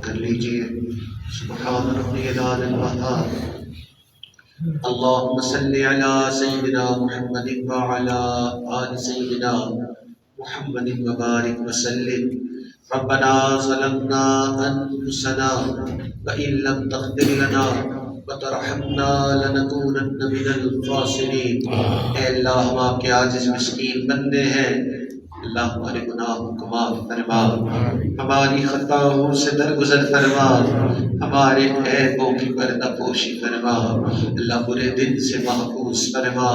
کر لیجیے۔ سبحان ربی العلی الوہاب۔ اللہم صلی علی سیدنا محمد وعلی آل سیدنا محمد وبارک وسلم۔ ربنا ظلمنا انفسنا وان لم تغفر لنا وترحمنا لنکونن من الخاسرین۔ اے اللہ ہم آپ کے عاجز مسکین بندے ہیں، اللہ ہمارے گناہوں کو معاف فرما، ہماری خطاؤں سے درگزر فرما، ہمارے عیبوں کی پردہ پوشی فرما، اللہ برے دن سے محفوظ فرما،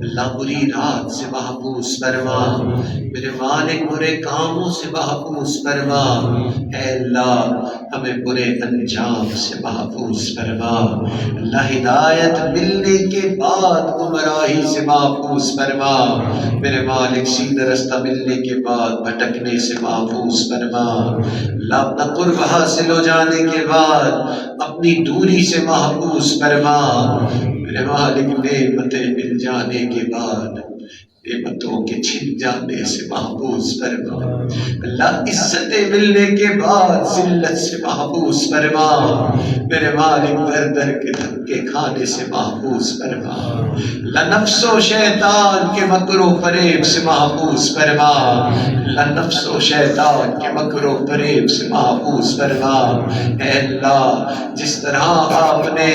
اللہ بری رات سے محفوظ فرما، میرے مالک برے کاموں سے محفوظ فرما، اے اللہ ہمیں برے انجام سے محفوظ فرما، اللہ ہدایت ملنے کے بعد گمراہی سے محفوظ فرما، میرے مالک سیدھا رستہ ملنے کے بعد بھٹکنے سے محفوظ فرما، اللہ اپنا قرب حاصل ہو جانے کے بعد اپنی دوری سے محفوظ فرما، میرے مالک نعمتیں مل جانے کے بعد نعمتوں کے چھن جانے سے محفوظ فرما، اللہ عزتیں ملنے کے بعد ذلت سے محفوظ فرما، میرے مالک در در کے دھکے کھانے سے محفوظ فرما، اللہ نفس و شیطان کے مکر و فریب سے محفوظ فرما، اللہ نفس و شیطان کے مکر و فریب سے محفوظ فرما، اے اللہ جس طرح آپ نے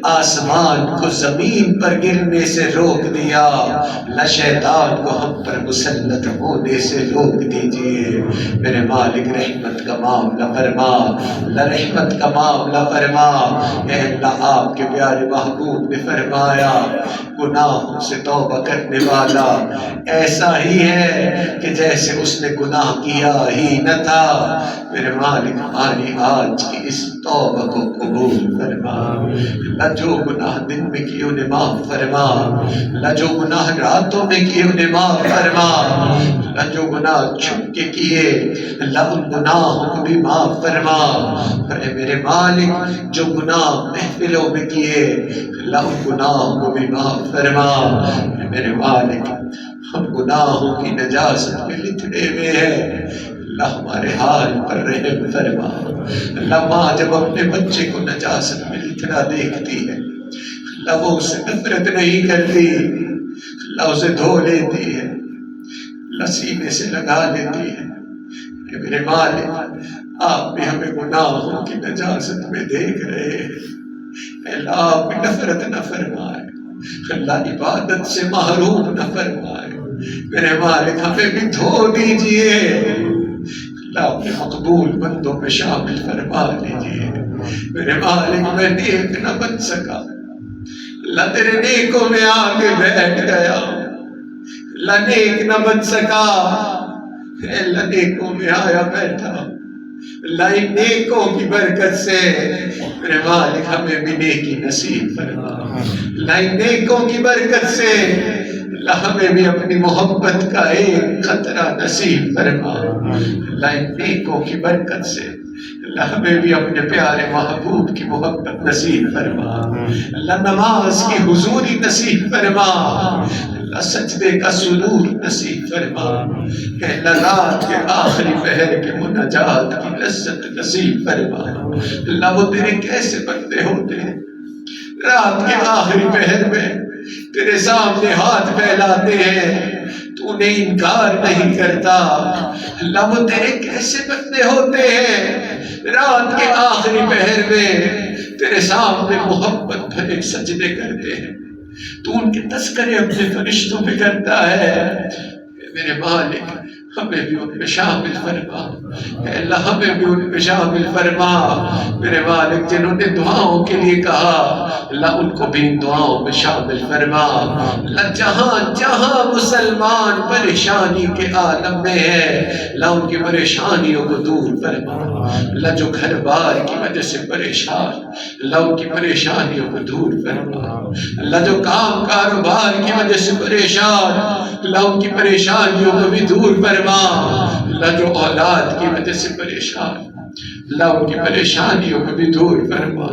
آسمان کو زمین پر گرنے سے روک دیا، اللہ شیطان کو ہم پر مسلط ہونے سے روک دیجئے، میرے مالک رحمت کا معاملہ فرما، اللہ رحمت کا معاملہ فرما، اے اللہ آپ کے پیارے محبوب نے فرمایا گناہوں سے توبہ کرنے والا ایسا ہی ہے کہ جیسے اس نے گناہ کیا ہی نہ تھا، میرے مالک ہماری آج کی اس توبہ کو قبول فرما، اللہ جو گناہ دن میں کیے انہیں معاف فرما، اللہ جو گناہ راتوں میں کیے انہیں معاف فرما، اللہ جو گناہ چھپ کے کیے اللہ ان گناہوں کو بھی معاف فرما، اے میرے مالک جو گناہ محفلوں میں کیے اللہ ان گناہوں کو بھی معاف فرما، اے میرے مالک ہم گناہوں کی نجاست میں لتڑے ہوئے ہیں، اللہ ہمارے حال پر رحم فرما، اللہ ماں جب اپنے بچے کو نجاست میں لتڑا دیکھتی ہے اللہ وہ اسے نفرت نہیں کرتی، اللہ اسے دھو لیتی ہے، اللہ سینے سے لگا لیتی ہے، کہ میرے مالک آپ بھی ہمیں گناہوں کی نجاست میں دیکھ رہے ہیں، اللہ آپ بھی نفرت نہ فرمائے، اللہ عبادت سے محروم نہ فرمائے، میرے مالک ہمیں بھی دھو دیجئے، اللہ اپنے مقبول بندوں میں شامل فرما لیجئے، میرے مالک میں نیک نہ بن سکا، اللہ تیرے نیکوں میں آگے بیٹھ گیا، اللہ نیک نہ بن سکا، اللہ نیکوں میں آیا بیٹھا، اللہ ان نیکوں کی برکت سے میرے مالک ہمیں بھی نیکی نصیب فرما، اللہ ان نیکوں کی برکت سے اللہ ہمیں بھی اپنی محبت کا ایک خطرہ نصیب فرما، اللہ ان نیکوں کی برکت سے اللہ ہمیں بھی اپنے پیارے محبوب کی محبت نصیب فرما، اللہ نماز کی حضوری نصیب فرما، اللہ سجدے کا سرور نصیب فرما، کہ اللہ رات کے آخری پہر کے مناجات کی لذت نصیب فرما، اللہ وہ تیرے کیسے بندے ہوتے ہیں رات کے آخری پہر میں تیرے سامنے ہاتھ پھیلاتے ہیں تو انہیں انکار نہیں کرتا، اللہ وہ تیرے کیسے بندے ہوتے ہیں رات کے آخری پہر میں تیرے سامنے محبت بھرے سجدے کرتے ہیں، تو ان کے تذکرے اپنے فرشتوں پہ کرتا ہے، میرے مالک ہمیں بھی ان میں شامل فرما، اے اللہ ہمیں بھی ان میں شامل فرما، میرے مالک جنہوں نے دعاؤں کے لیے کہا اللہ ان کو بھی دعاؤں میں شامل فرما، اللہ جہاں جہاں مسلمان پریشانی کے عالم میں ہے اللہ ان کی پریشانیوں کو دور فرما، اللہ جو گھر بار کی وجہ سے پریشان اللہ ان کی پریشانیوں کو دور فرما، اللہ جو کام کاروبار کی وجہ سے پریشان اللہ ان کی پریشانیوں کو بھی دور فرما، اللہ جو اولاد کی وجہ سے پریشان اللہ ان کی پریشانیوں کو بھی دور فرما،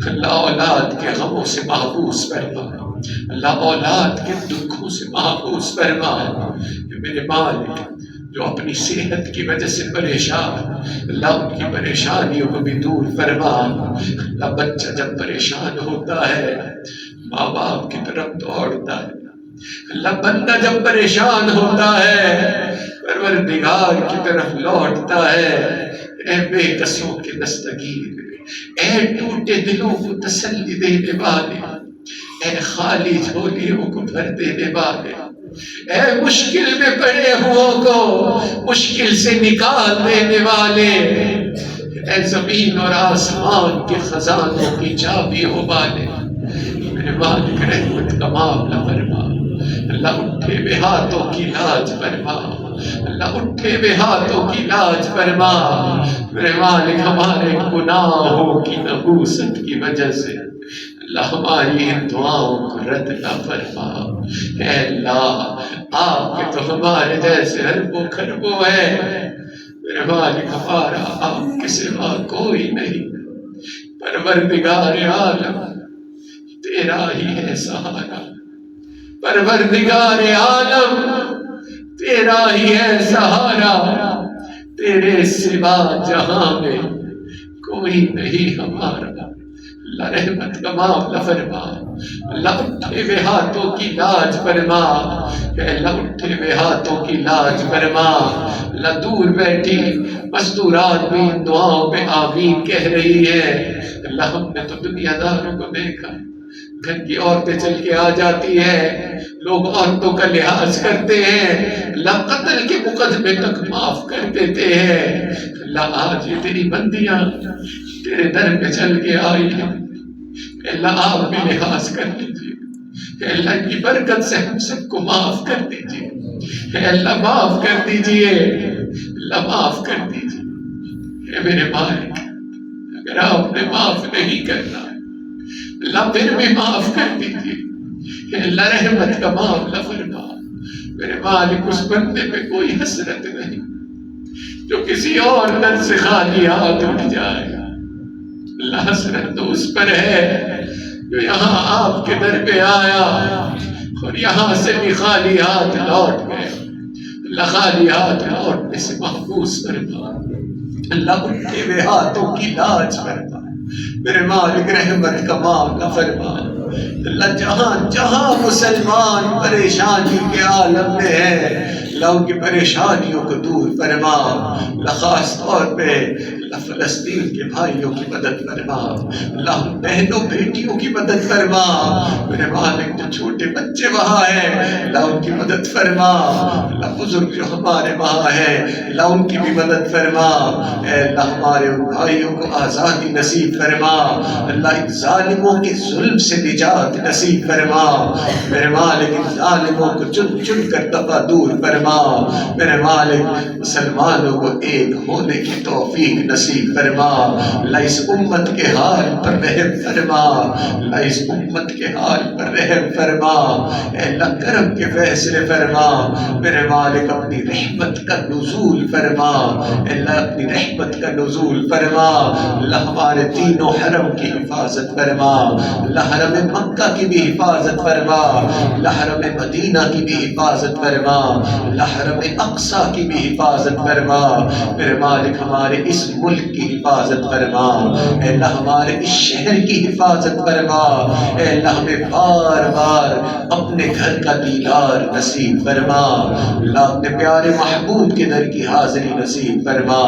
اللہ اولاد کے غموں سے محفوظ فرما، اللہ اولاد کے دکھوں سے محفوظ فرما، میرے مالک جو اپنی صحت کی وجہ سے پریشان، اللہ ان کی پریشانیوں کو بھی دور فرما۔ اللہ بچہ جب پریشان ہوتا ہے ماں باپ کی طرف دوڑتا ہے، اللہ بندہ جب پریشان ہوتا ہے پروردگار کی طرف لوٹتا ہے۔ اے بے کسوں کے دستگیر، اے ٹوٹے دلوں کو تسلی دینے والے، اے خالی جھولیوں کو بھر دینے والے، اے مشکل میں پڑے ہوں کو مشکل سے نکال دینے والے، اے زمین اور آسمان کے خزانوں کی چابیوں والے، میرے مالک رحمت کا معاملہ فرما۔ اللہ اٹھے ہوئے ہاتھوں کی لاج فرما، اللہ اٹھے ہوئے ہاتھوں کی لاج فرما۔ میرے مالک ہمارے گناہوں کی نحوست کی وجہ سے اللہ ہماری ان دعاؤں کو رد نہ فرما۔ اے اللہ آپ کے تو ہمارے جیسے اربوں خربوں ہیں، میرے مالک ہمارا آپ کے سوا کوئی نہیں۔ پروردگار عالم تیرا ہی ہے سہارا، پروردگار عالم تیرا ہی ہے سہارا، تیرے سوا جہاں میں کوئی نہیں ہمارا۔ اللہ رحمت کا معاملہ فرما، اللہ اٹھے ہوئے ہاتھوں کی لاج فرما، اللہ اٹھے ہوئے ہاتھوں کی لاج فرما۔ اللہ دور بیٹھی مزدورات بھی ان دعاؤں میں آمین کہہ رہی ہے۔ اللہ ہم نے تو دنیا داروں کو دیکھا، گھر کی عورتیں چل کے آ جاتی ہیں، لوگ عورتوں کا لحاظ کرتے ہیں، اللہ قتل کے مقدمے تک معاف کر دیتے ہیں۔ اللہ آج یہ تیری بندیاں تیرے در پہ چل کے آئی ہیں، اللہ آپ بھی لحاظ کر لیجیے، اللہ کی برکت سے ہم سب کو معاف کر دیجیے، اللہ معاف کر دیجیے، اللہ معاف کر دیجیے۔ اے میرے مالک اگر آپ نے معاف نہیں کرنا اللہ پھر بھی معاف کر دیجیے، اللہ رحمت کا معاملہ فرما۔ میرے مالک اس بندے پہ کوئی حسرت نہیں جو کسی اور در سے خالی ہاتھ اٹھ جائے، اللہ حسرت تو اس پر ہے جو یہاں آپ کے در پہ آیا اور یہاں سے بھی خالی ہاتھ لوٹ گئے، اللہ خالی ہاتھ لوٹنے سے محفوظ فرما۔ اللہ اٹھے ہوئے ہاتھوں کی لاج فرما، میرے مالک رحمت کا معاملہ فرما۔ اللہ جہاں جہاں مسلمان پریشانی کے عالم میں ہے اللہ ان کی پریشانیوں کو دور فرما۔ اللہ خاص طور پہ اللہ فلسطین کے بھائیوں کی مدد فرما، اللہ بہنوں بیٹیوں کی مدد فرما، میرے مالک جو چھوٹے بچے وہاں ہیں اللہ ان کی مدد فرما، اللہ بزرگ جو ہمارے وہاں ہیں اللہ ان کی بھی مدد فرما۔ اے اللہ ہمارے ان بھائیوں کو آزادی نصیب فرما، اللہ ان ظالموں کے ظلم سے نجات نصیب فرما، میرے مالک ان ظالموں کو چن چن کر دفع دور فرما، میرے مالک مسلمانوں کو ایک ہونے کی توفیق نصیب فرما۔ اللہ اس امت کے حال پر رحم فرما، اللہ اس امت کے حال پر رحم فرما، اے اللہ کرم کے فیصلے فرما، میرے مالک اپنی رحمت کا نزول فرما، اے اللہ اپنی رحمت کا نزول فرما۔ اللہ ہمارے تینوں حرم کی حفاظت فرما، اللہ حرم مکہ کی بھی حفاظت فرما، اللہ حرم مدینہ کی بھی حفاظت فرما، اللہ حرم اقصی کی بھی حفاظت فرما، میرے مالک ہمارے اس ملک کی حفاظت فرما، اے اللہ ہمارے اس شہر کی حفاظت فرما، اے اللہ ہمیں بار بار اپنے گھر کا دیدار نصیب فرما، اللہ اپنے پیارے محبوب کے در کی حاضری نصیب فرما،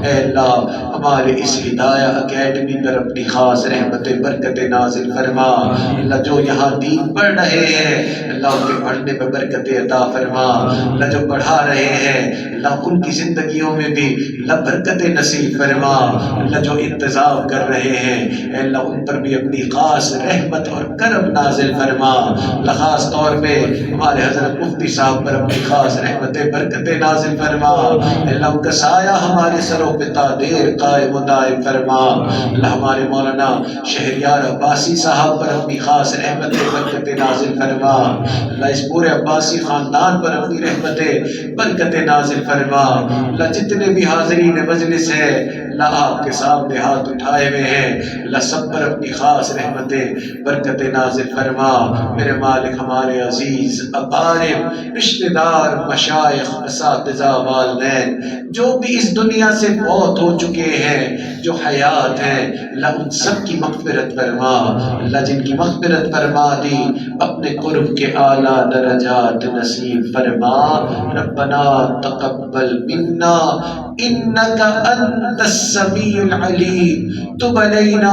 اے اللہ ہمارے اس ہدایہ اکیڈمی پر اپنی خاص رحمت برکت نازل فرما، اللہ جو یہاں دین پڑھ رہے ہیں اللہ ان کے پڑھنے پر برکت عطا فرما، اللہ جو پڑھا رہے ہیں اللہ ان کی زندگیوں میں بھی اللہ برکت نصیب فرما، اللہ جو انتظام کر رہے ہیں اے اللہ ان پر بھی اپنی خاص رحمت اور کرم نازل فرما، اللہ خاص طور پہ ہمارے حضرت مفتی صاحب پر اپنی خاص رحمت برکت نازل فرما، اللہ ان کا سایہ ہمارے سروں پہ تا دیر قائم و دائم فرما، اللہ ہمارے مولانا شہریار عباسی صاحب پر اپنی خاص رحمت برکت نازل فرما، اللہ اس پورے عباسی خاندان پر اپنی رحمت برکت نازل فرما، اللہ جتنے بھی حاضرین مجلس ہے اللہ آپ کے سامنے ہاتھ اٹھائے ہوئے ہیں، اللہ سب پر اپنی خاص رحمتیں برکت نازل فرما۔ میرے مالک ہمارے عزیز اقارب، رشتہ دار، مشائخ، اساتذہ، والدین جو بھی اس دنیا سے فوت ہو چکے ہیں، جو حیات ہیں، اللہ ان سب کی مغفرت فرما۔ اللہ جن کی مغفرت فرما دی، اپنے قرب کے اعلیٰ درجات نصیب فرما۔ ربنا تقبل منا انك انت السميع العليم تب علينا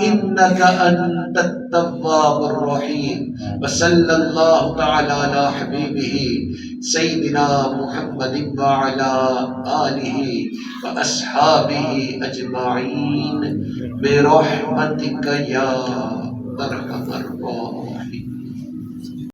انك انت التواب الرحيم وصلى الله تعالى على حبيبه سيدنا محمد وعلى آله وأصحابه أجمعين برحمتك يا أرحم الراحمين۔